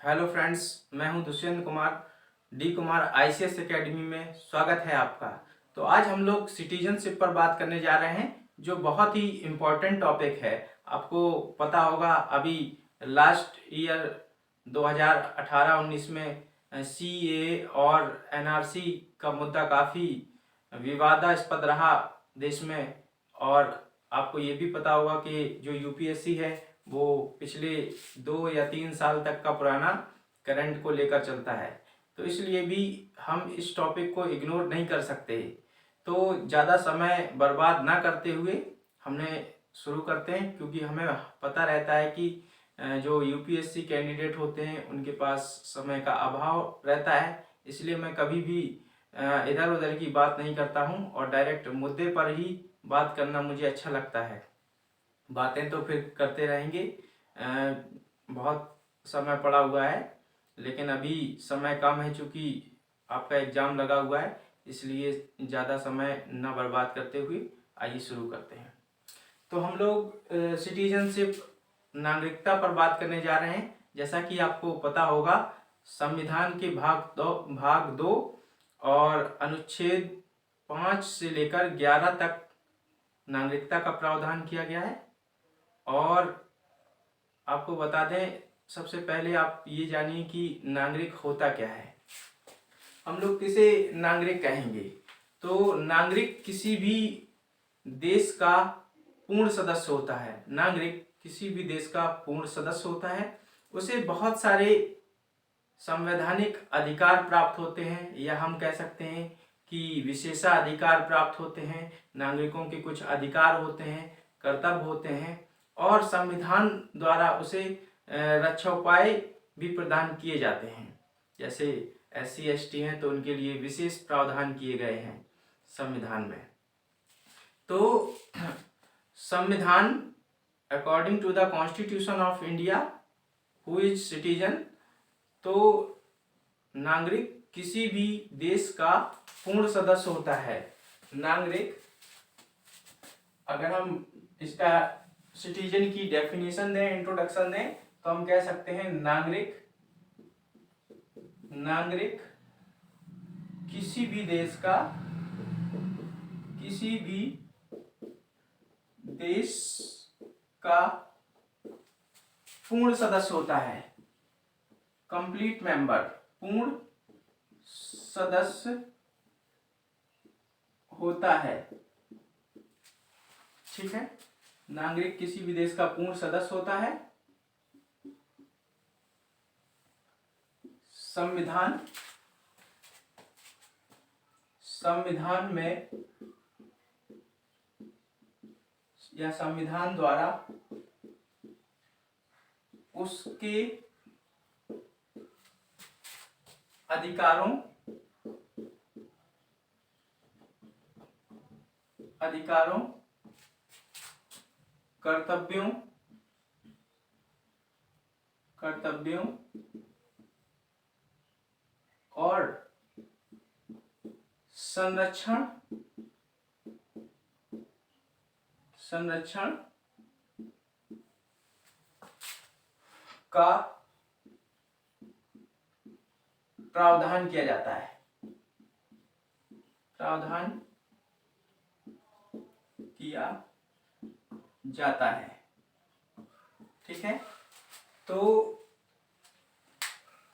Hello friends, मैं हूं Dushyant Kumar. D Kumar ICS academy में स्वागत है आपका। तो आज हम लोग सिटीजनशिप पर बात करने जा रहे हैं, जो बहुत ही इम्पोर्टेंट टॉपिक है। आपको पता होगा, अभी लास्ट ईयर 2018-19 में सीए और एनआरसी का मुद्दा काफ़ी विवादास्पद रहा देश में। और आपको ये भी पता होगा कि जो यूपीएससी है वो पिछले 2 या 3 साल तक का पुराना करंट को लेकर चलता है। तो इसलिए भी हम इस टॉपिक को इग्नोर नहीं कर सकते। तो ज़्यादा समय बर्बाद ना करते हुए हमने शुरू करते हैं, क्योंकि हमें पता रहता है कि जो यूपीएससी कैंडिडेट होते हैं उनके पास समय का अभाव रहता है। इसलिए मैं कभी भी इधर उधर की बात नहीं करता हूँ और डायरेक्ट मुद्दे पर ही बात करना मुझे अच्छा लगता है। बातें तो फिर करते रहेंगे, बहुत समय पड़ा हुआ है, लेकिन अभी समय कम है चूँकि आपका एग्ज़ाम लगा हुआ है। इसलिए ज़्यादा समय न बर्बाद करते हुए आइए शुरू करते हैं। तो हम लोग सिटीजनशिप, नागरिकता पर बात करने जा रहे हैं। जैसा कि आपको पता होगा, संविधान के भाग 2 और अनुच्छेद 5 से लेकर 11 तक नागरिकता का प्रावधान किया गया है। और आपको बता दें, सबसे पहले आप ये जानिए कि नागरिक होता क्या है। हम लोग किसे नागरिक कहेंगे? तो नागरिक किसी भी देश का पूर्ण सदस्य होता है। नागरिक किसी भी देश का पूर्ण सदस्य होता है। उसे बहुत सारे संवैधानिक अधिकार प्राप्त होते हैं, या हम कह सकते हैं कि विशेषाधिकार प्राप्त होते हैं। नागरिकों के कुछ अधिकार होते हैं, कर्तव्य होते हैं, और संविधान द्वारा उसे रक्षा उपाय भी प्रदान किए जाते हैं। जैसे SC ST हैं तो उनके लिए विशेष प्रावधान किए गए हैं संविधान में। तो संविधान, according to the constitution of India, who is citizen, तो नागरिक किसी भी देश का पूर्ण सदस्य होता है। नागरिक, अगर हम इसका सिटीजन की डेफिनेशन दें, इंट्रोडक्शन दें, तो हम कह सकते हैं नागरिक किसी भी देश का, किसी भी देश का पूर्ण सदस्य होता है। कंप्लीट मेंबर, पूर्ण सदस्य होता है। ठीक है, नागरिक किसी भी देश का पूर्ण सदस्य होता है। संविधान में या संविधान द्वारा उसके अधिकारों, कर्तव्यों और संरक्षण का प्रावधान किया जाता है। ठीक है, तो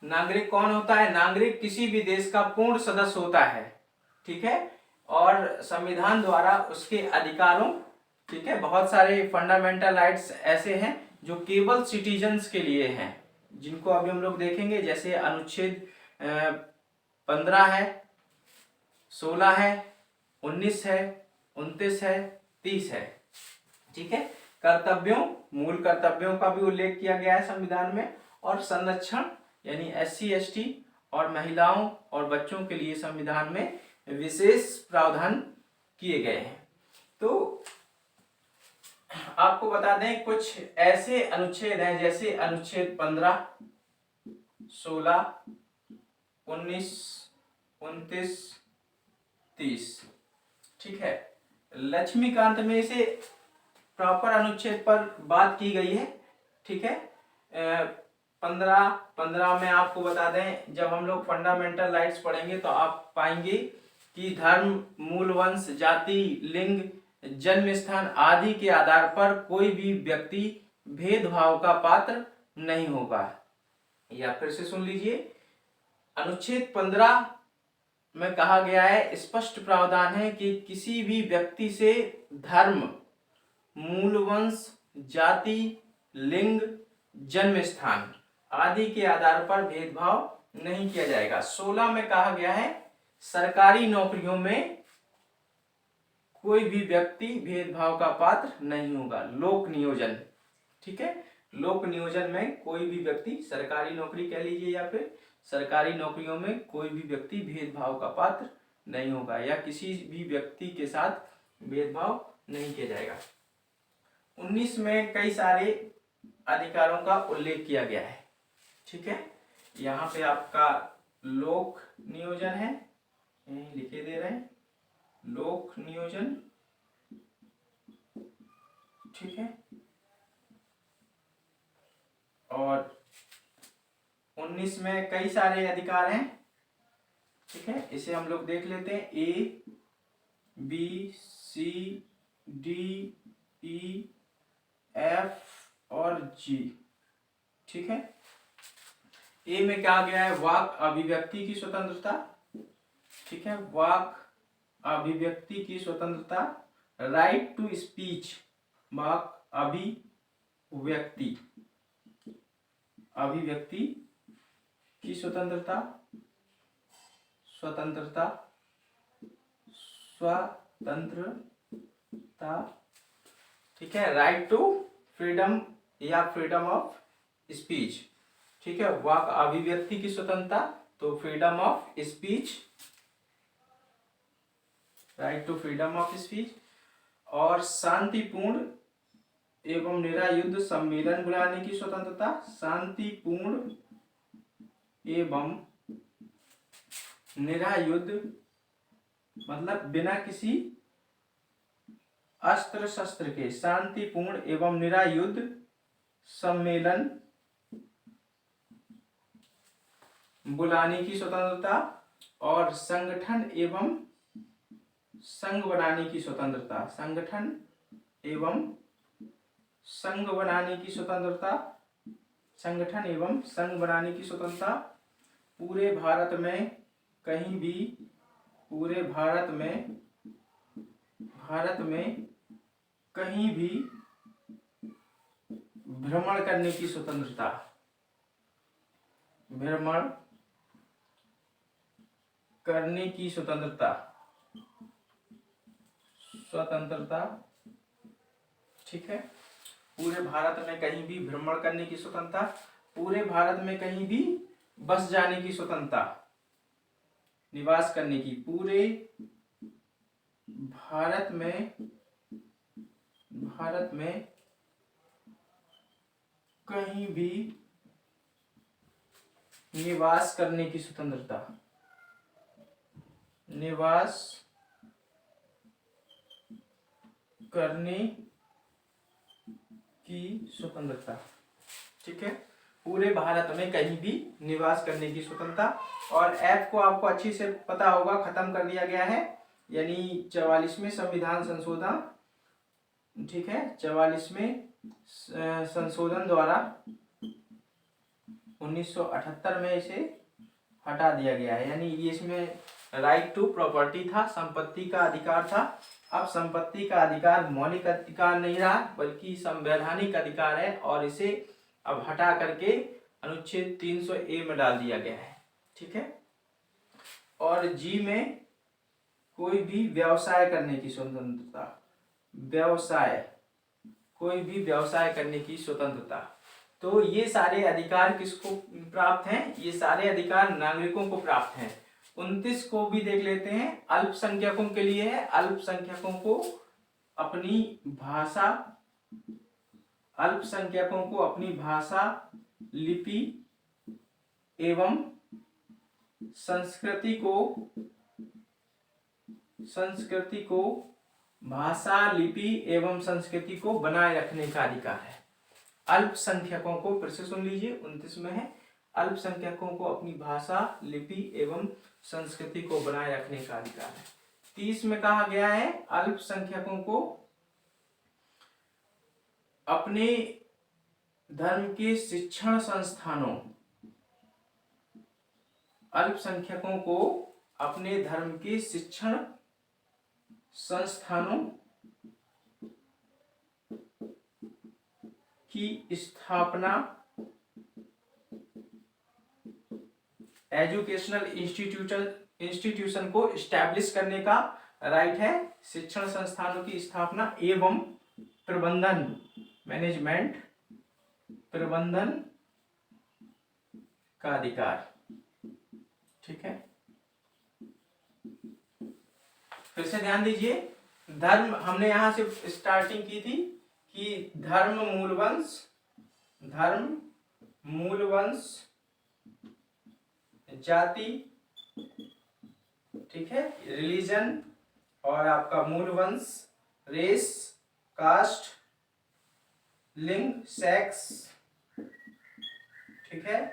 नागरिक कौन होता है? नागरिक किसी भी देश का पूर्ण सदस्य होता है। ठीक है, और संविधान द्वारा उसके अधिकारों, ठीक है, बहुत सारे फंडामेंटल राइट्स ऐसे हैं जो केवल सिटीजन्स के लिए हैं, जिनको अभी हम लोग देखेंगे। जैसे अनुच्छेद 15 है, 16 है, 19 है, 29 है, 30 है। ठीक है, मूल कर्तव्यों का भी उल्लेख किया गया है संविधान में। और संरक्षण, यानी SC ST और महिलाओं और बच्चों के लिए संविधान में विशेष प्रावधान किए गए हैं। तो आपको बता दें, कुछ ऐसे अनुच्छेद हैं, जैसे अनुच्छेद 15, 16, 19, 29, 30। ठीक है, लक्ष्मीकांत में से प्रॉपर अनुच्छेद पर बात की गई है। ठीक है, 15 में आपको बता दें, जब हम लोग फंडामेंटल राइट्स पढ़ेंगे तो आप पाएंगे कि धर्म, मूल वंश, जाति, लिंग, जन्म स्थान आदि के आधार पर कोई भी व्यक्ति भेदभाव का पात्र नहीं होगा। या फिर से सुन लीजिए, अनुच्छेद 15 में कहा गया है, स्पष्ट प्रावधान है कि किसी भी व्यक्ति से धर्म, मूल वंश, जाति, लिंग, जन्म स्थान आदि के आधार पर भेदभाव नहीं किया जाएगा। 16 में कहा गया है, सरकारी नौकरियों में कोई भी व्यक्ति भेदभाव का पात्र नहीं होगा। लोक नियोजन, ठीक है, लोक नियोजन में कोई भी व्यक्ति, सरकारी नौकरी कह लीजिए या फिर सरकारी नौकरियों में कोई भी व्यक्ति भेदभाव का पात्र नहीं होगा या किसी भी व्यक्ति के साथ भेदभाव नहीं किया जाएगा। 19 में कई सारे अधिकारों का उल्लेख किया गया है, ठीक है। यहाँ पे आपका लोक नियोजन है, यहीं लिखे दे रहे हैं, लोक नियोजन, ठीक है। और 19 में कई सारे अधिकार हैं, ठीक है, इसे हम लोग देख लेते हैं। ए, बी, सी, डी, ई, एफ और जी, ठीक है। ए में क्या गया है, वाक अभिव्यक्ति की स्वतंत्रता, ठीक है, वाक अभिव्यक्ति की स्वतंत्रता, राइट टू स्पीच, वाक अभिव्यक्ति, अभिव्यक्ति की स्वतंत्रता, स्वतंत्रता, ठीक है, राइट टू फ्रीडम या फ्रीडम ऑफ स्पीच, ठीक है, वाक अभिव्यक्ति की स्वतंत्रता तो freedom of speech, right to freedom of speech. और शांतिपूर्ण एवं निरायुद्ध सम्मेलन बुलाने की स्वतंत्रता, शांतिपूर्ण एवं निरायुद्ध मतलब बिना किसी अस्त्र शस्त्र के, शांतिपूर्ण एवं निरायुद्ध सम्मेलन बुलाने की स्वतंत्रता। और संगठन एवं संघ बनाने की स्वतंत्रता, संगठन एवं संघ बनाने की स्वतंत्रता, संगठन एवं संघ बनाने की स्वतंत्रता। पूरे भारत में कहीं भी, पूरे भारत में कहीं भी भ्रमण करने की स्वतंत्रता, भ्रमण करने की स्वतंत्रता, स्वतंत्रता, ठीक है। पूरे भारत में कहीं भी भ्रमण करने की स्वतंत्रता, पूरे भारत में कहीं भी बस जाने की स्वतंत्रता, निवास करने की, पूरे भारत में कहीं भी निवास करने की स्वतंत्रता, निवास करने की स्वतंत्रता, ठीक है, पूरे भारत में कहीं भी निवास करने की स्वतंत्रता। और ऐप को आपको अच्छी से पता होगा, खत्म कर दिया गया है, यानी 44वें संविधान संशोधन, ठीक है, 44वें संशोधन द्वारा 1978 में इसे हटा दिया गया है। यानी ये इसमें राइट टू प्रॉपर्टी था, संपत्ति का अधिकार था, अब संपत्ति का अधिकार मौलिक अधिकार नहीं रहा बल्कि संवैधानिक अधिकार है और इसे अब हटा करके अनुच्छेद 300A में डाल दिया गया है, ठीक है। और जी में कोई भी व्यवसाय करने की स्वतंत्रता, व्यवसाय, कोई भी व्यवसाय करने की स्वतंत्रता। तो ये सारे अधिकार किसको प्राप्त हैं? ये सारे अधिकार नागरिकों को प्राप्त हैं। 29 को भी देख लेते हैं, अल्पसंख्यकों के लिए है। अल्पसंख्यकों को अपनी भाषा, अल्पसंख्यकों को अपनी भाषा, लिपि एवं संस्कृति को भाषा, लिपि एवं संस्कृति को बनाए रखने का अधिकार है। अल्पसंख्यकों को, फिर से सुन लीजिए, 29 में है, अल्पसंख्यकों को अपनी भाषा, लिपि एवं संस्कृति को बनाए रखने का अधिकार है। 30 में कहा गया है अल्पसंख्यकों को अपने धर्म के शिक्षण संस्थानों, अल्पसंख्यकों को अपने धर्म के शिक्षण संस्थानों की स्थापना, एजुकेशनल इंस्टीट्यूशन को इस्टेब्लिश करने का राइट है, शिक्षण संस्थानों की स्थापना एवं प्रबंधन, मैनेजमेंट, प्रबंधन का अधिकार। ठीक है, फिर से ध्यान दीजिए, धर्म हमने यहां से स्टार्टिंग की थी कि धर्म मूलवंश जाति, ठीक है, रिलीजन, और आपका मूलवंश, रेस, कास्ट, लिंग, सेक्स, ठीक है,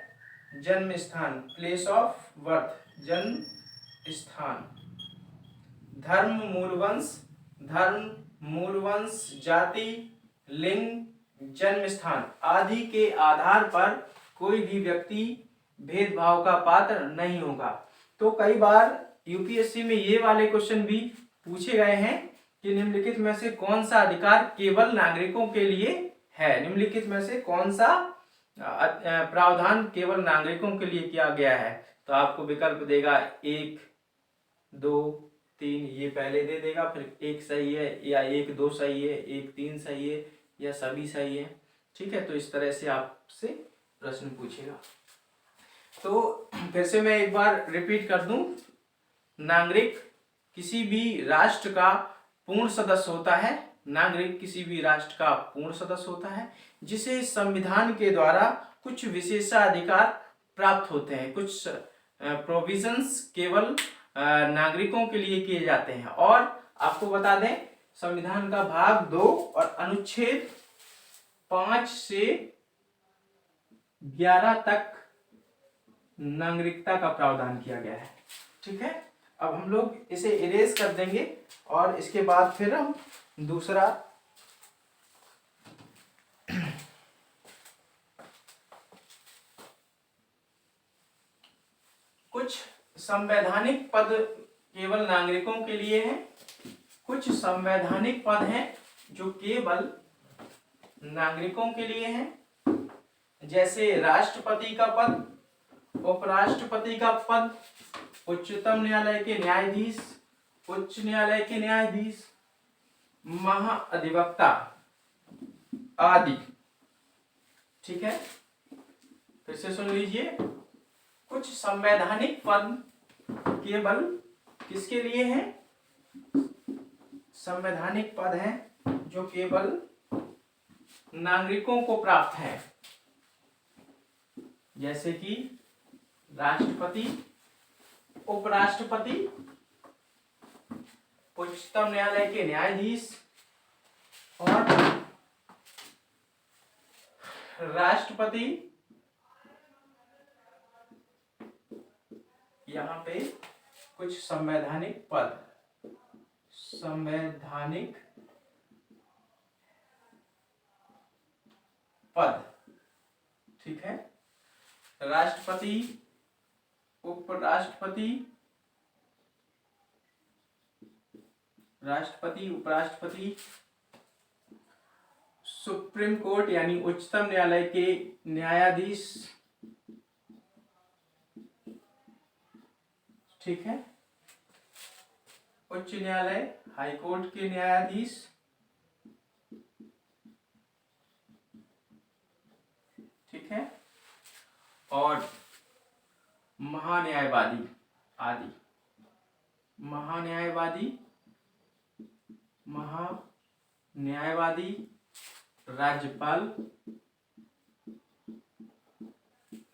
जन्म स्थान, प्लेस ऑफ बर्थ, जन्म स्थान, धर्म मूलवंश जाति, लिंग, जन्म स्थान आदि के आधार पर कोई भी व्यक्ति भेदभाव का पात्र नहीं होगा। तो कई बार यूपीएससी में ये वाले क्वेश्चन भी पूछे गए हैं कि निम्नलिखित में से कौन सा अधिकार केवल नागरिकों के लिए है, निम्नलिखित में से कौन सा प्रावधान केवल नागरिकों के लिए किया गया है। तो आपको विकल्प देगा 1, 2, 3, ये पहले दे देगा, फिर 1 सही है या 1, 2 सही है, 1, 3 सही है या सभी सही है। ठीक है, तो इस तरह से आपसे प्रश्न पूछेगा। तो फिर से मैं एक बार रिपीट कर दूं, नागरिक किसी भी राष्ट्र का पूर्ण सदस्य होता है, नागरिक किसी भी राष्ट्र का पूर्ण सदस्य होता है जिसे संविधान के द्वारा कुछ विशेषाधिकार प्राप्त होते हैं, कुछ प्रोविजंस केवल नागरिकों के लिए किए जाते हैं। और आपको बता दें, संविधान का भाग 2 और अनुच्छेद 5 से 11 तक नागरिकता का प्रावधान किया गया है। ठीक है, अब हम लोग इसे इरेज कर देंगे और इसके बाद फिर हम दूसरा कुछ संवैधानिक पद केवल नागरिकों के लिए हैं, कुछ संवैधानिक पद हैं जो केवल नागरिकों के लिए हैं, जैसे राष्ट्रपति का पद, उपराष्ट्रपति का पद, उच्चतम न्यायालय के न्यायाधीश, उच्च न्यायालय के न्यायाधीश, महाअधिवक्ता आदि। ठीक है, फिर से सुन लीजिए, कुछ संवैधानिक पद केवल किसके लिए हैं, संवैधानिक पद हैं जो केवल नागरिकों को प्राप्त है, जैसे कि राष्ट्रपति, उपराष्ट्रपति, उच्चतम न्यायालय के न्यायाधीश और राष्ट्रपति। यहाँ पे कुछ संवैधानिक पद, संवैधानिक पद, ठीक है, राष्ट्रपति, उपराष्ट्रपति, राष्ट्रपति, उपराष्ट्रपति, सुप्रीम कोर्ट यानी उच्चतम न्यायालय के न्यायाधीश, ठीक है, उच्च न्यायालय, हाई कोर्ट के न्यायाधीश, ठीक है, और महान्यायवादी आदि। महान्यायवादी, महान्यायवादी, राज्यपाल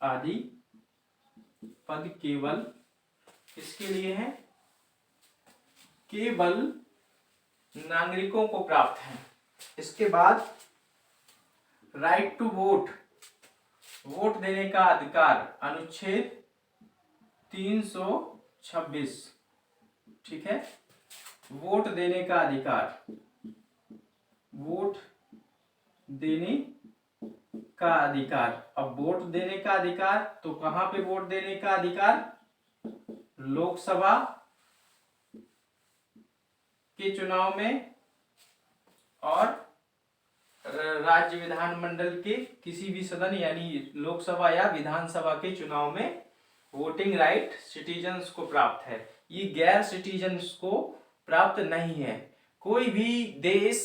आदि पद केवल किसके लिए हैं, केवल नागरिकों को प्राप्त है। इसके बाद राइट टू वोट, वोट देने का अधिकार, अनुच्छेद 326। ठीक है, वोट देने का अधिकार, वोट देने का अधिकार। अब वोट देने का अधिकार, तो कहां पे वोट देने का अधिकार? लोकसभा के चुनाव में और राज्य विधानमंडल के किसी भी सदन यानी लोकसभा या विधानसभा के चुनाव में वोटिंग राइट सिटीजन्स को प्राप्त है। ये गैर सिटीजन्स को प्राप्त नहीं है। कोई भी देश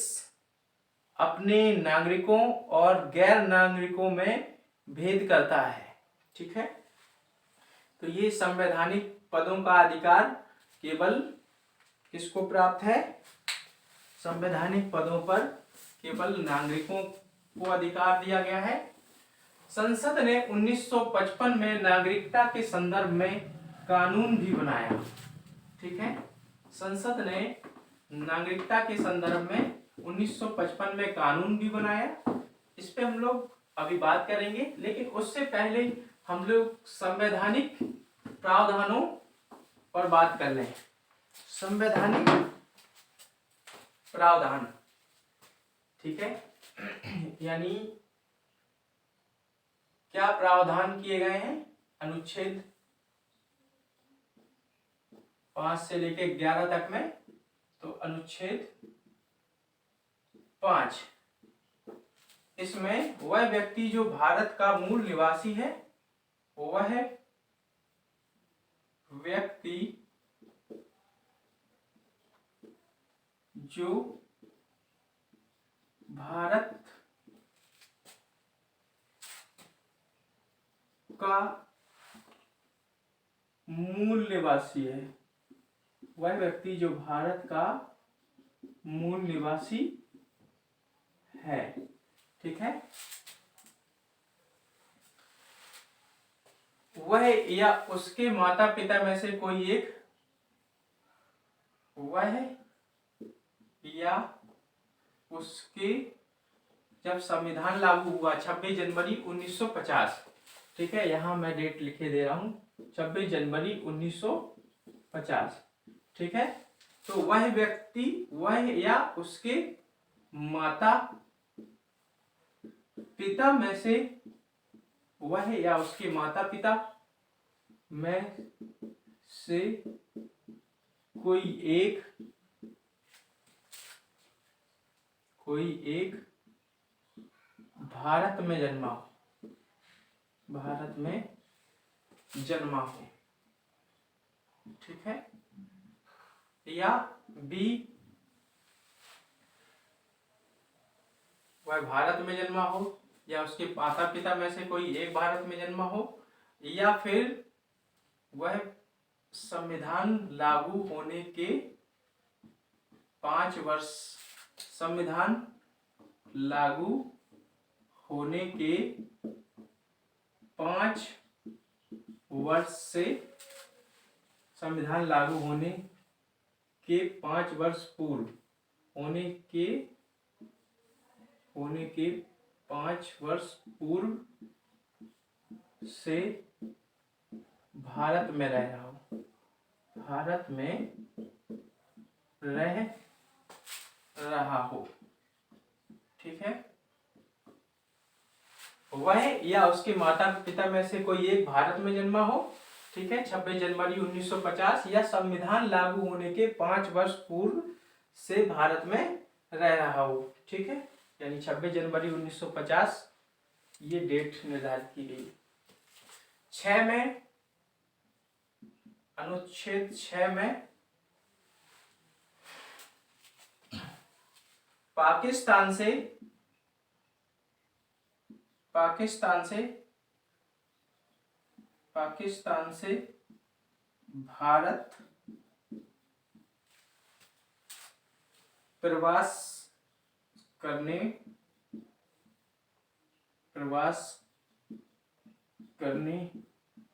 अपने नागरिकों और गैर नागरिकों में भेद करता है। ठीक है, तो ये संवैधानिक पदों का अधिकार केवल किसको प्राप्त है? संवैधानिक पदों पर केवल नागरिकों को अधिकार दिया गया है। संसद ने 1955 में नागरिकता के संदर्भ में कानून भी बनाया। ठीक है, संसद ने नागरिकता के संदर्भ में 1955 में कानून भी बनाया। इस पे हम लोग अभी बात करेंगे, लेकिन उससे पहले हम लोग संवैधानिक प्रावधानों पर बात कर लें। संवैधानिक प्रावधान, ठीक है, यानी क्या प्रावधान किए गए हैं? अनुच्छेद 5 से लेके 11 तक में, तो अनुच्छेद 5, इसमें वह व्यक्ति जो भारत का मूल निवासी है, वह व्यक्ति जो भारत का मूल निवासी है, वह व्यक्ति जो भारत का मूल निवासी है। ठीक है, वह या उसके माता पिता में से कोई एक, वह या उसके, जब संविधान लागू हुआ 26 जनवरी 1950, ठीक है, यहां मैं डेट लिखे दे रहा हूं, 26 जनवरी 1950। ठीक है, तो वह व्यक्ति, वह या उसके माता पिता में से, वह या उसके माता पिता में से कोई एक भारत में जन्मा हो, भारत में जन्मा हो। ठीक है, या बी, वह भारत में जन्मा हो या उसके माता पिता में से कोई एक भारत में जन्मा हो, या फिर वह संविधान लागू होने के 5 वर्ष, संविधान लागू होने के 5 वर्ष से, संविधान लागू होने के 5 वर्ष पूर्व, होने के 5 वर्ष पूर्व से भारत में रह रहा हो, भारत में रह रहा हो। ठीक है, वह या उसके माता पिता में से कोई एक भारत में जन्मा हो, ठीक है, 26 जनवरी 1950, या संविधान लागू होने के 5 वर्ष पूर्व से भारत में रह रहा हो। ठीक है, यानी 26 जनवरी 1950 ये डेट निर्धारित की गई। 6 में, अनुच्छेद 6 में पाकिस्तान से भारत प्रवास करने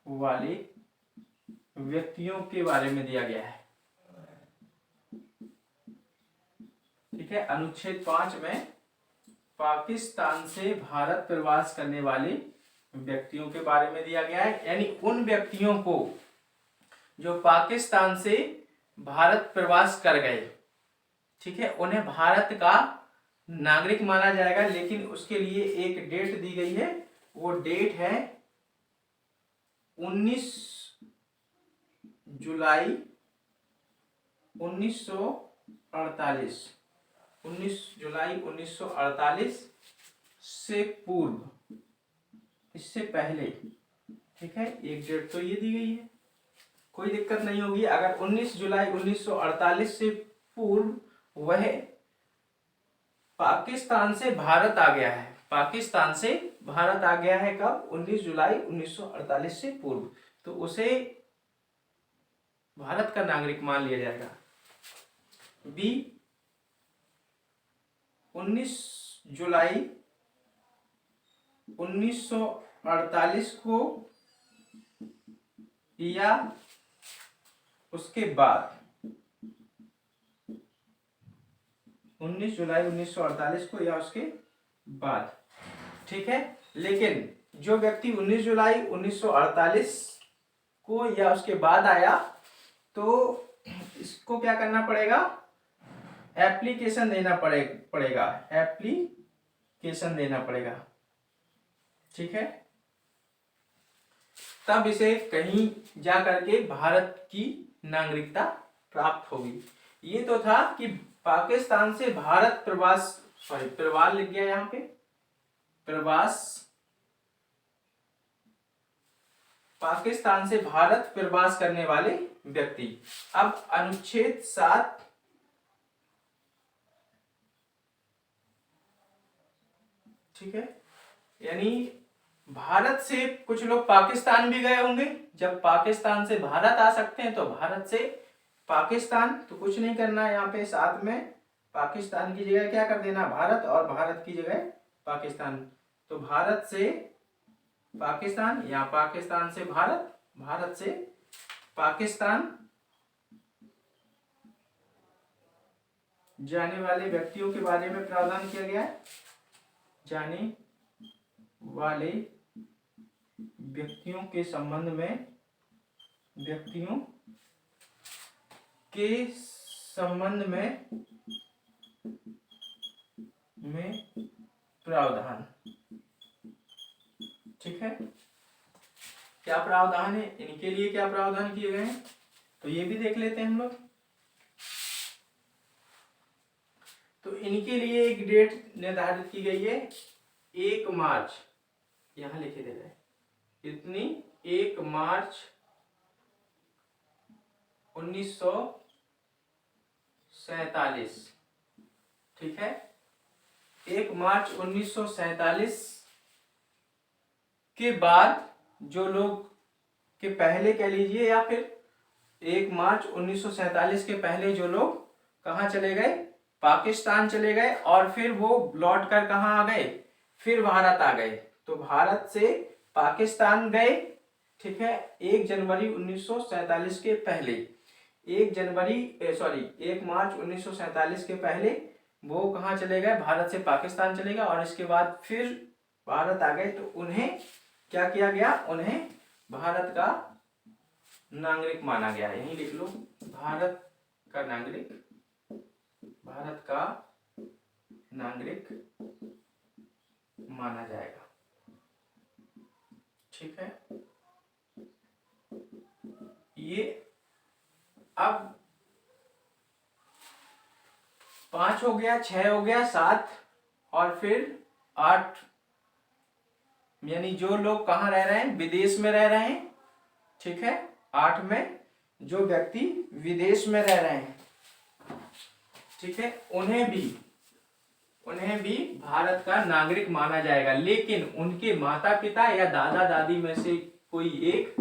वाले व्यक्तियों के बारे में दिया गया है। ठीक है, अनुच्छेद 5 में पाकिस्तान से भारत प्रवास करने वाले व्यक्तियों के बारे में दिया गया है, यानी उन व्यक्तियों को जो पाकिस्तान से भारत प्रवास कर गए, ठीक है, उन्हें भारत का नागरिक माना जाएगा। लेकिन उसके लिए एक डेट दी गई है, वो डेट है 19 जुलाई 1948। 19 जुलाई 1948 से पूर्व, इससे पहले, ठीक है, एक डेट तो ये दी गई है, कोई दिक्कत नहीं होगी। अगर 19 जुलाई 1948 से पूर्व वह पाकिस्तान से भारत आ गया है, पाकिस्तान से भारत आ गया है कब? 19 जुलाई 1948 से पूर्व, तो उसे भारत का नागरिक मान लिया जाएगा। बी, 19 जुलाई 1948 को या उसके बाद, 19 जुलाई 1948 को या उसके बाद, ठीक है। लेकिन जो व्यक्ति 19 जुलाई 1948 को या उसके बाद आया, तो इसको क्या करना पड़ेगा? एप्लीकेशन देना पड़ेगा, एप्लीकेशन देना पड़ेगा, ठीक है, तब इसे कहीं जा करके भारत की नागरिकता प्राप्त होगी। ये तो था कि पाकिस्तान से भारत प्रवास, सॉरी प्रवास लिख गया यहाँ पे, प्रवास, पाकिस्तान से भारत प्रवास करने वाले व्यक्ति। अब अनुच्छेद 7, ठीक है, यानी भारत से कुछ लोग पाकिस्तान भी गए होंगे। जब पाकिस्तान से भारत आ सकते हैं तो भारत से पाकिस्तान, तो कुछ नहीं करना है यहाँ पे, साथ में पाकिस्तान की जगह क्या कर देना? भारत, और भारत की जगह पाकिस्तान। तो भारत से पाकिस्तान या पाकिस्तान से भारत, भारत से पाकिस्तान जाने वाले व्यक्तियों के बारे में प्रावधान किया गया है। जाने वाले व्यक्तियों के संबंध में, व्यक्तियों के संबंध में प्रावधान, ठीक है। क्या प्रावधान है, इनके लिए क्या प्रावधान किए गए हैं, तो ये भी देख लेते हैं हम लोग। तो इनके लिए एक डेट निर्धारित की गई है, 1 मार्च, यहां लिखे दे रहे हैं इतनी, 1 मार्च 1947, ठीक है। 1 मार्च 1947 के बाद जो लोग के पहले कह लीजिए, या फिर 1 मार्च 1947 के पहले जो लोग कहाँ चले गए? पाकिस्तान चले गए, और फिर वो लौट कर कहाँ आ गए? फिर भारत आ गए। तो भारत से पाकिस्तान गए, ठीक है, 1 जनवरी 1947 के पहले, 1 मार्च 1947 के पहले वो कहाँ चले गए? भारत से पाकिस्तान चले गए, और इसके बाद फिर भारत आ गए। तो उन्हें क्या किया गया? उन्हें भारत का नागरिक माना गया। यही लिख लो, भारत का नागरिक, भारत का नागरिक माना जाएगा, ठीक है। ये अब 5 हो गया, 6 हो गया, 7 और फिर 8, यानी जो लोग कहाँ रह रहे हैं? विदेश में रह रहे हैं, ठीक है। 8 में जो व्यक्ति विदेश में रह रहे हैं, ठीक है, उन्हें भी भारत का नागरिक माना जाएगा। लेकिन उनके माता पिता या दादा दादी में से कोई एक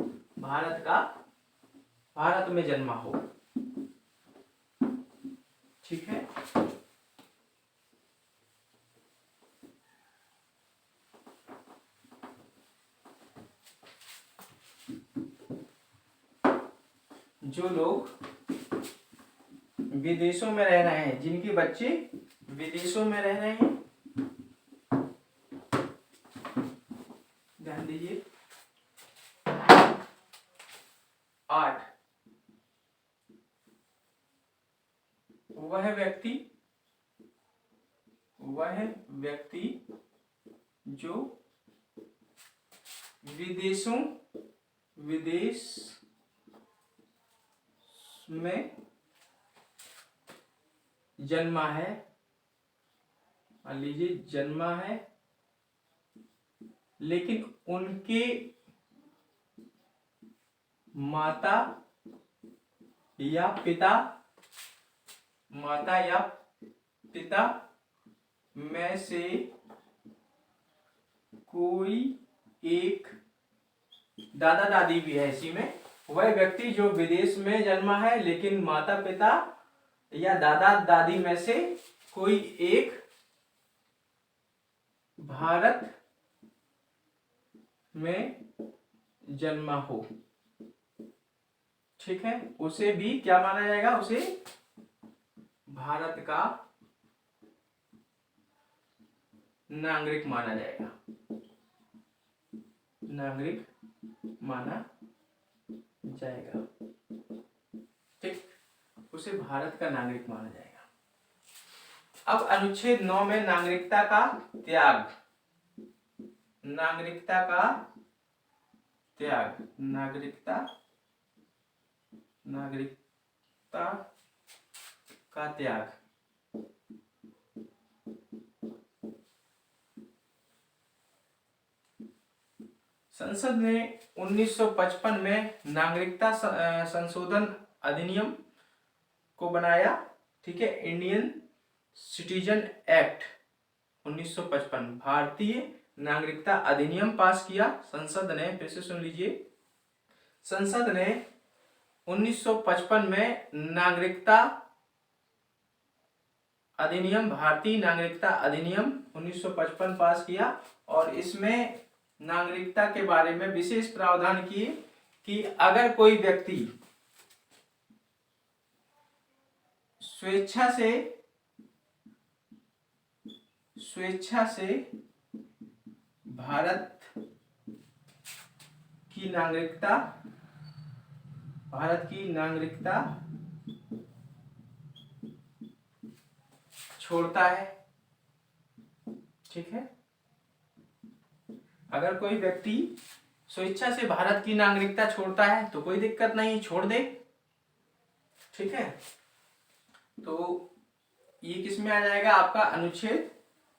भारत में जन्मा हो, ठीक है। जो लोग विदेशों में रह रहे हैं, जिनके बच्चे विदेशों में रह रहे हैं, वह व्यक्ति जो विदेश में जन्मा है, मान लीजिए जन्मा है, लेकिन उनके माता या पिता में से कोई एक, दादा दादी भी है इसी में, वह व्यक्ति जो विदेश में जन्मा है लेकिन माता पिता या दादा दादी में से कोई एक भारत में जन्मा हो, ठीक है, उसे भी क्या माना जाएगा, उसे भारत का नागरिक माना जाएगा, नागरिक माना जाएगा, ठीक, उसे भारत का नागरिक माना जाएगा। अब अनुच्छेद 9 में नागरिकता का त्याग, नागरिकता का त्याग, नागरिकता का त्याग, संसद ने 1955 में नागरिकता संशोधन अधिनियम को बनाया, ठीक है, इंडियन सिटीजन एक्ट 1955, भारतीय नागरिकता अधिनियम पास किया संसद ने, फिर से सुन लीजिए, संसद ने 1955 में नागरिकता अधिनियम, भारतीय नागरिकता अधिनियम 1955 पास किया और इसमें नागरिकता के बारे में विशेष प्रावधान किए कि अगर कोई व्यक्ति स्वेच्छा से भारत की नागरिकता छोड़ता है, ठीक है, अगर कोई व्यक्ति स्वेच्छा से भारत की नागरिकता छोड़ता है तो कोई दिक्कत नहीं, छोड़ दे, ठीक है, तो ये किस में आ जाएगा, आपका अनुच्छेद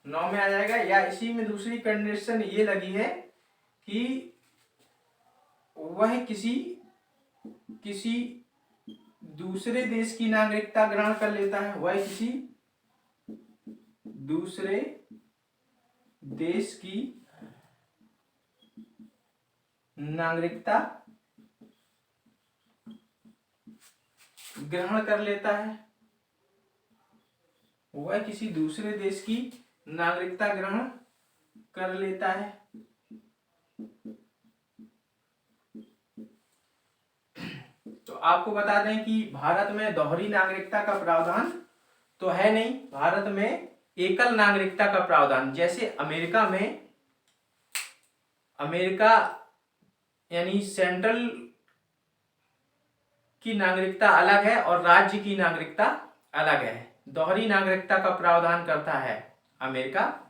9 में आ जाएगा। या इसी में दूसरी कंडीशन ये लगी है कि वह किसी दूसरे देश की नागरिकता ग्रहण कर लेता है, वह किसी दूसरे देश की नागरिकता ग्रहण कर लेता है, वह किसी दूसरे देश की नागरिकता ग्रहण कर लेता है, तो आपको बता दें कि भारत में दोहरी नागरिकता का प्रावधान तो है नहीं, भारत में एकल नागरिकता का प्रावधान, जैसे अमेरिका यानी सेंट्रल की नागरिकता अलग है और राज्य की नागरिकता अलग है, दोहरी नागरिकता का प्रावधान करता है अमेरिका,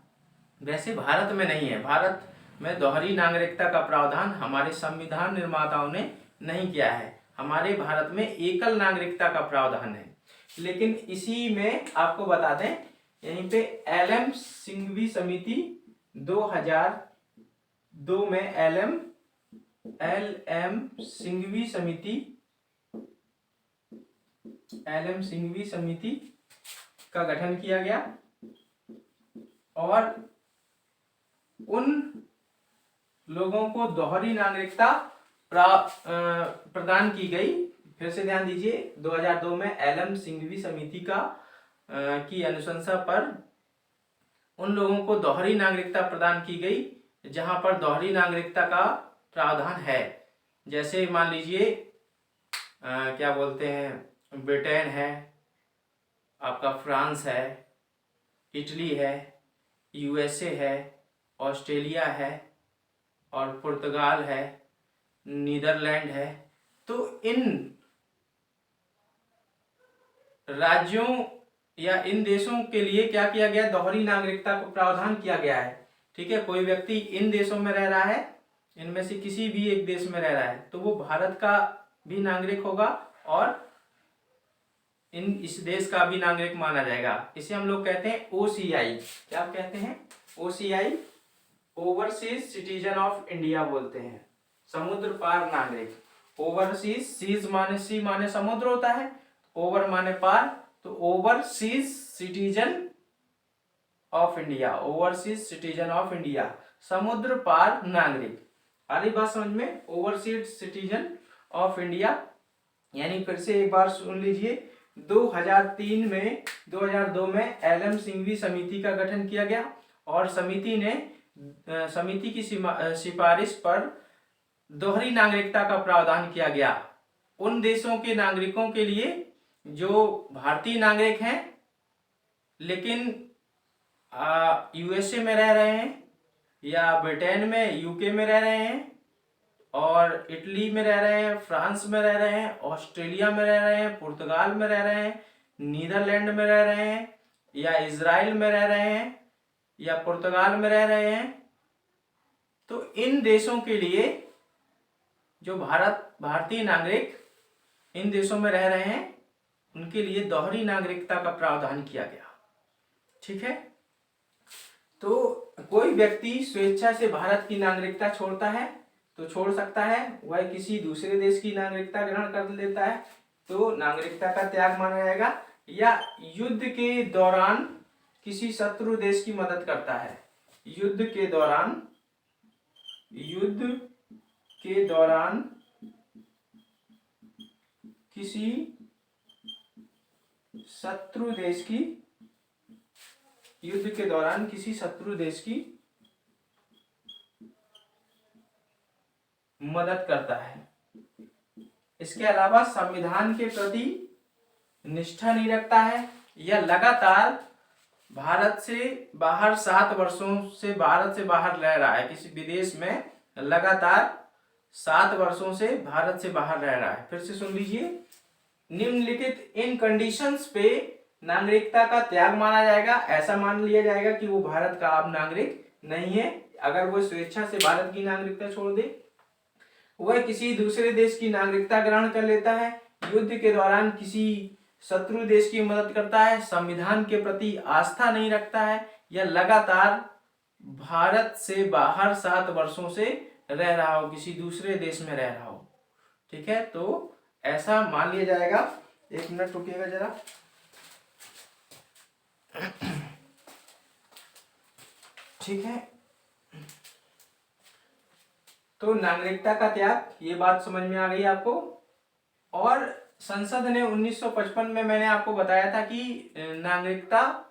वैसे भारत में नहीं है, भारत में दोहरी नागरिकता का प्रावधान हमारे संविधान निर्माताओं ने नहीं किया है, हमारे भारत में एकल नागरिकता का प्रावधान है। लेकिन इसी में आपको बता दें, यहीं पे एलएम सिंघवी समिति 2002 में एलएम सिंघवी समिति का गठन किया गया और उन लोगों को दोहरी नागरिकता प्रदान की गई। फिर से ध्यान दीजिए, 2002 में एलएम सिंघवी समिति की अनुशंसा पर उन लोगों को दोहरी नागरिकता प्रदान की गई जहां पर दोहरी नागरिकता का प्रावधान है, जैसे मान लीजिए क्या बोलते हैं, ब्रिटेन है, आपका फ्रांस है, इटली है, यूएसए है, ऑस्ट्रेलिया है और पुर्तगाल है, नीदरलैंड है। तो इन राज्यों या इन देशों के लिए क्या किया गया, दोहरी नागरिकता को प्रावधान किया गया है। ठीक है, कोई व्यक्ति इन देशों में रह रहा है, इनमें से किसी भी एक देश में रह रहा है, तो वो भारत का भी नागरिक होगा और इस देश का भी नागरिक माना जाएगा। इसे हम लोग कहते हैं OCI। क्या कहते हैं? OCI, overseas citizen of India बोलते हैं, समुद्र पार नागरिक। ओवरसीज, सीज माने सी माने समुद्र होता है, ओवर माने पार, तो overseas citizen of India, overseas citizen of India, समुद्र पार नागरिक। आ रही बात समझ में? Overseas citizen of India. यानी फिर से एक बार सुन लीजिए, 2002 में LM सिंघवी समिति का गठन किया गया और समिति की सिफारिश पर दोहरी नागरिकता का प्रावधान किया गया उन देशों के नागरिकों के लिए जो भारतीय नागरिक हैं लेकिन USA में रह रहे हैं, या ब्रिटेन में, UK में रह रहे हैं, और इटली में रह रहे हैं, फ्रांस में रह रहे हैं, ऑस्ट्रेलिया में रह रहे हैं, पुर्तगाल में रह रहे हैं, नीदरलैंड में रह रहे हैं, या इजराइल में रह रहे हैं, या पुर्तगाल में रह रहे हैं। तो इन देशों के लिए जो भारतीय नागरिक इन देशों में रह रहे हैं उनके लिए दोहरी नागरिकता का प्रावधान किया गया। ठीक है, तो कोई व्यक्ति स्वेच्छा से भारत की नागरिकता छोड़ता है तो छोड़ सकता है, वह किसी दूसरे देश की नागरिकता ग्रहण कर लेता है तो नागरिकता का त्याग माना जाएगा, या युद्ध के दौरान किसी शत्रु देश की मदद करता है, युद्ध के दौरान किसी शत्रु देश की मदद करता है। इसके अलावा संविधान के प्रति निष्ठा नहीं रखता है, या लगातार भारत से बाहर 7 वर्षों से भारत से बाहर रह रहा है, किसी विदेश में लगातार 7 वर्षों से भारत से बाहर रह रहा है। फिर से सुन लीजिए, निम्नलिखित इन कंडीशंस पे नागरिकता का त्याग माना जाएगा। ऐसा मान लिया जाएगा कि वो भारत का अब नागरिक नहीं है अगर वो स्वेच्छा से भारत की नागरिकता छोड़ दे, वह किसी दूसरे देश की नागरिकता ग्रहण कर लेता है, युद्ध के दौरान किसी शत्रु देश की मदद करता है, संविधान के प्रति आस्था नहीं रखता है, या लगातार भारत से बाहर 7 वर्षों से रह रहा हो, किसी दूसरे देश में रह रहा हो। ठीक है, तो ऐसा मान लिया जाएगा। 1 मिनट रुकिएगा जरा। ठीक है, तो नागरिकता का त्याग, ये बात समझ में आ गई आपको। और संसद ने 1955 में, मैंने आपको बताया था कि नागरिकता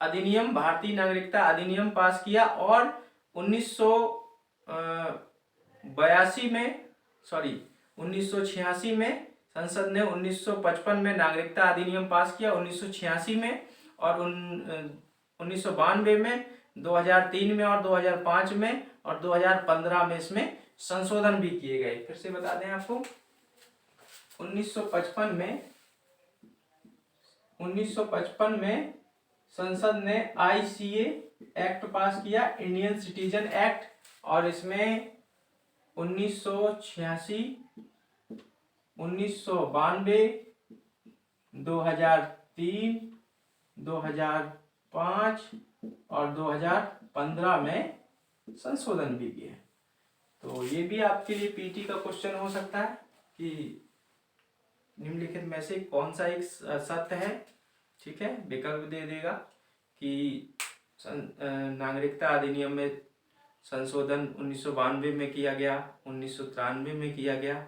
अधिनियम, भारतीय नागरिकता अधिनियम पास किया, और 1986 में संसद ने 1955 में नागरिकता अधिनियम पास किया, 1986 में, और 1992 में, 2003 में, और 2005 में, और 2015 में इसमें संशोधन भी किए गए। फिर से बता दें आपको, 1955 में संसद ने ICA एक्ट पास किया, इंडियन सिटीजन एक्ट, और इसमें 1986, 1992, 2003, 2005 और 2015 में संशोधन भी किए। तो ये भी आपके लिए पीटी का क्वेश्चन हो सकता है कि निम्नलिखित में से कौन सा एक सत्य है। ठीक है, विकल्प दे देगा कि नागरिकता अधिनियम में संशोधन 1992 में किया गया, 1993 में किया गया।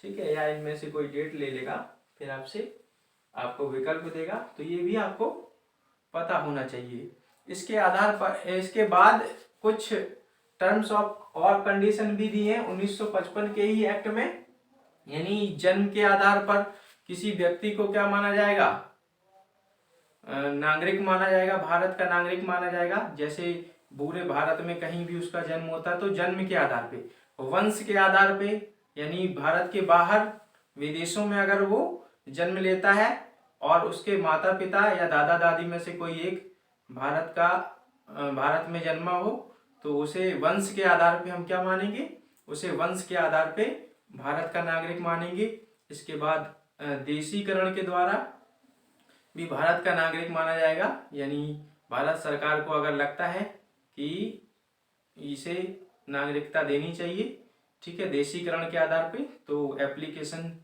ठीक है, या इनमें से कोई डेट ले लेगा, फिर आपको विकल्प देगा। तो ये भी आपको पता होना चाहिए। इसके आधार पर, इसके बाद कुछ टर्म्स ऑफ और कंडीशन भी दी है 1955 के ही एक्ट में। यानी जन्म के आधार पर किसी व्यक्ति को क्या माना जाएगा, नागरिक माना जाएगा, भारत का नागरिक माना जाएगा। जैसे पूरे भारत में कहीं भी उसका जन्म होता है तो जन्म के आधार पे, वंश के आधार पे, यानी भारत के बाहर विदेशों में अगर वो जन्म लेता है और उसके माता पिता या दादा दादी में से कोई एक भारत में जन्मा हो तो उसे वंश के आधार पे हम क्या मानेंगे, उसे वंश के आधार पे भारत का नागरिक मानेंगे। इसके बाद देशीकरण के द्वारा भी भारत का नागरिक माना जाएगा, यानी भारत सरकार को अगर लगता है कि इसे नागरिकता देनी चाहिए, ठीक है, देशीकरण के आधार पे, तो एप्लीकेशन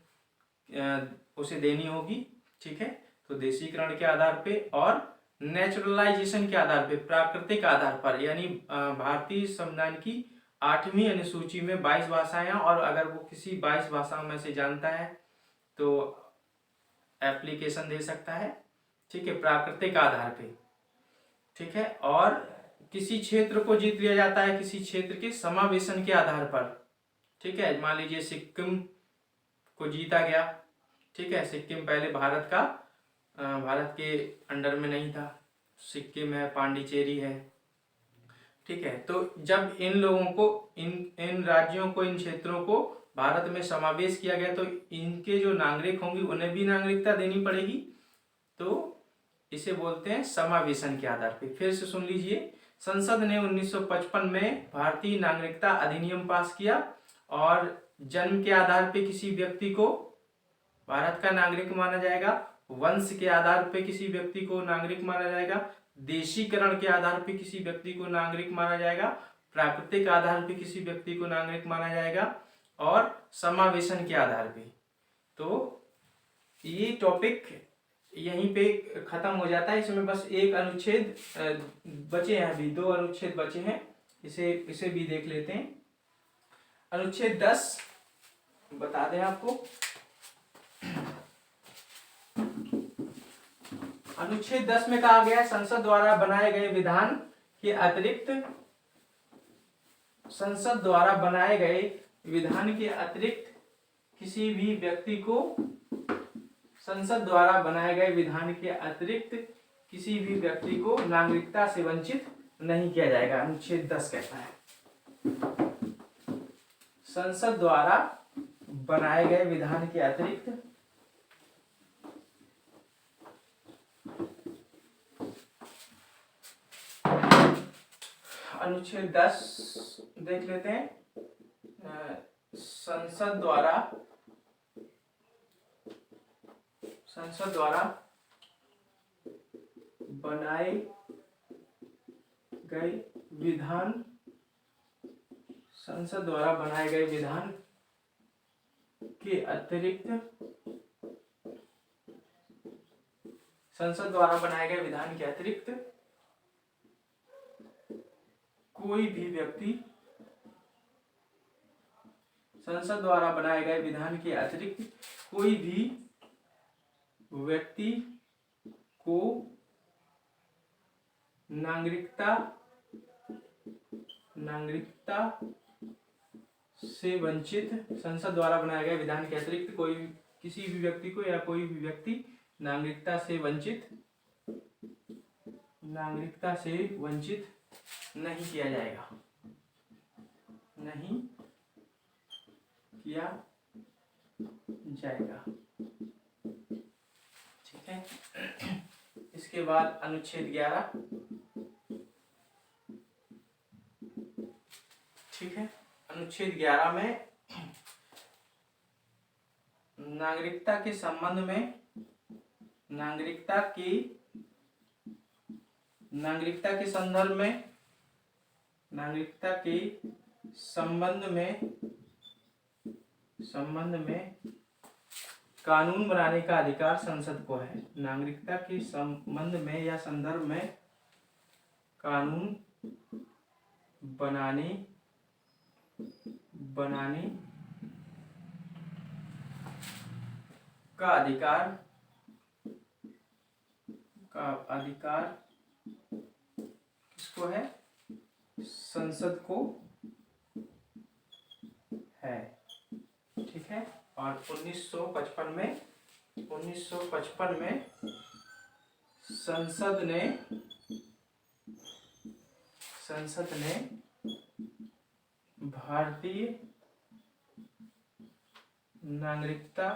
उसे देनी होगी, ठीक है। तो देशीकरण के आधार पे और नेचुरलाइजेशन के आधार पे, प्राकृतिक आधार पर, यानी भारतीय संविधान की 8वीं अनुसूची में 22 भाषाएं, और अगर वो किसी 22 भाषाओं में से जानता है तो एप्लीकेशन दे सकता है, ठीक है, प्राकृतिक आधार पे, ठीक है। और किसी क्षेत्र को जीत लिया जाता है किसी क्षेत्र के समावेशन के आधार पर, ठीक है। मान लीजिए सिक्किम को जीता गया, ठीक है। सिक्किम पहले भारत के अंडर में नहीं था, सिक्किम है, पांडिचेरी है, ठीक है। तो जब इन लोगों को, इन राज्यों को, इन क्षेत्रों को भारत में समावेश किया गया तो इनके जो नागरिक होंगे उन्हें भी नागरिकता देनी पड़ेगी, तो इसे बोलते हैं समावेशन के आधार पे। फिर से सुन लीजिए, संसद ने 1955 में भारतीय नागरिकता अधिनियम पास किया और जन्म के आधार पे किसी व्यक्ति को भारत का नागरिक माना जाएगा, वंश के आधार पे किसी व्यक्ति को नागरिक माना जाएगा, देशीकरण के आधार पे किसी व्यक्ति को नागरिक माना जाएगा, प्राकृतिक आधार पे किसी व्यक्ति को नागरिक माना जाएगा और समावेशन के आधार पे। तो ये टॉपिक यहीं पे खत्म हो जाता है। इसमें बस एक अनुच्छेद बचे हैं, अभी 2 अनुच्छेद बचे हैं, इसे भी देख लेते हैं। अनुच्छेद 10 बता दें आपको। अनुच्छेद 10 में कहा गया है, संसद द्वारा बनाए गए विधान के अतिरिक्त, संसद द्वारा बनाए गए विधान के अतिरिक्त किसी भी व्यक्ति को, संसद द्वारा बनाए गए विधान के अतिरिक्त किसी भी व्यक्ति को नागरिकता से वंचित नहीं किया जाएगा, अनुच्छेद 10 कहता है। संसद द्वारा बनाए गए विधान के अतिरिक्त अनुच्छेद 10 देख लेते हैं। संसद द्वारा बनाए गए विधान, संसद द्वारा बनाए गए विधान के अतिरिक्त, संसद द्वारा बनाए गए विधान के अतिरिक्त कोई भी व्यक्ति, संसद द्वारा बनाए गए विधान के अतिरिक्त कोई भी व्यक्ति को नागरिकता से वंचित, संसद द्वारा बनाए गए विधान के अतिरिक्त कोई, किसी भी व्यक्ति को या कोई भी व्यक्ति नागरिकता से वंचित नहीं किया जाएगा, नहीं किया जाएगा, ठीक है। इसके बाद अनुच्छेद 11, ठीक है। अनुच्छेद 11 में नागरिकता के संबंध में, नागरिकता के संदर्भ में, नागरिकता के संबंध में कानून बनाने का अधिकार संसद को है। नागरिकता के संबंध में या संदर्भ में कानून बनाने का अधिकार किसको है? संसद को है, ठीक है। और 1955 में संसद ने भारतीय नागरिकता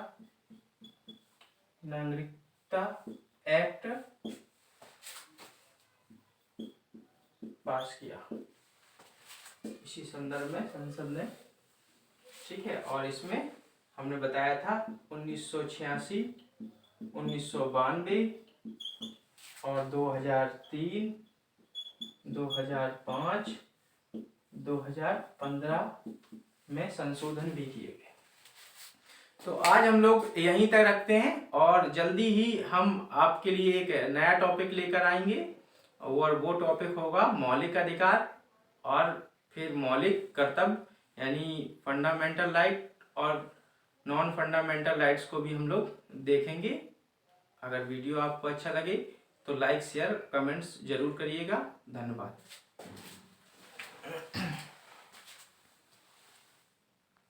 नागरिकता एक्ट पास किया इसी संदर्भ में संसद ने, ठीक है। और इसमें हमने बताया था 1986, 1992 और 2003, 2005, 2015 में संशोधन भी किए गए। तो आज हम लोग यहीं तक रखते हैं और जल्दी ही हम आपके लिए एक नया टॉपिक लेकर आएंगे और वो टॉपिक होगा मौलिक अधिकार और फिर मौलिक कर्तव्य यानी फंडामेंटल राइट और नॉन फंडामेंटल राइट्स को भी हम लोग देखेंगे। अगर वीडियो आपको अच्छा लगे तो लाइक शेयर कमेंट्स जरूर करिएगा। धन्यवाद।